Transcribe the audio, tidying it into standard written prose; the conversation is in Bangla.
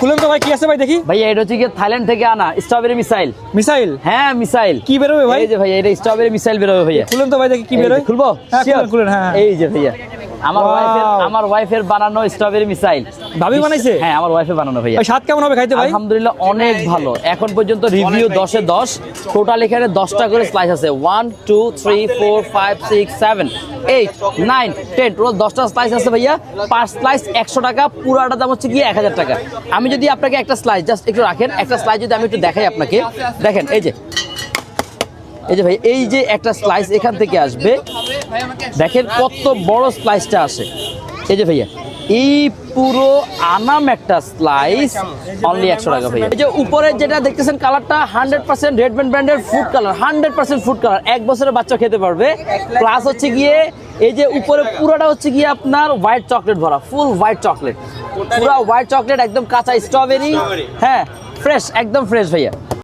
খুলেন তো ভাই, কি আছে ভাই দেখি। ভাইয়া এটা হচ্ছে কি থাইল্যান্ড থেকে আনা স্ট্রবেরি মিসাইল। মিসাইল? হ্যাঁ মিসাইল। কি বেরোবে ভাই? এই যে ভাইয়া এটা স্ট্রবেরি মিসাইল বেরোবে ভাইয়া। খুলেন তো ভাই দেখি কি বেরোয়। খুলবো? হ্যাঁ Sure? খুলেন, হ্যাঁ। এই যে ভাইয়া আমার ওয়াইফের বানানো স্ট্রবেরি মিসাইল। ভাবি বানাইছে? হ্যাঁ আমার ওয়াইফের বানানো ভাইয়া। ভাই স্বাদ কেমন হবে খাইতে ভাই? আলহামদুলিল্লাহ অনেক ভালো। এখন পর্যন্ত রিভিউ 10 এ 10। টোটাল এখানে 10টা করে স্লাইস আছে। 1 2 3 4 5 6 7 8 9 10 টোটাল 10টা স্লাইস আছে ভাইয়া। পার স্লাইস 100 টাকা, পুরাটা দাম হচ্ছে গিয়ে 1000 টাকা। আমি যদি আপনাকে একটা স্লাইস জাস্ট একটু রাখেন, একটা স্লাইস যদি আমি একটু দেখাই আপনাকে, দেখেন এই যে ভাই এই যে একটা স্লাইস এখান থেকে আসবে, দেখেন কত বড় স্লাইসটা আসে। এই যে ভাইয়া এই পুরো আনাম একটা স্লাইস অনলি 100 টাকা ভাইয়া। এই যে উপরে যেটা দেখতেছেন কালারটা 100% রেডম্যান ব্র্যান্ডের ফুড কালার, 100% ফুড কালার, 1 বছরের বাচ্চা খেতে পারবে। প্লাস হচ্ছে গিয়ে এই যে উপরে পুরোটা হচ্ছে গিয়ে আপনার হোয়াইট চকলেট ভরা, ফুল হোয়াইট চকলেট, পুরো হোয়াইট চকলেট, একদম কাঁচা স্ট্রবেরি, হ্যাঁ ফ্রেশ, একদম ফ্রেশ ভাইয়া।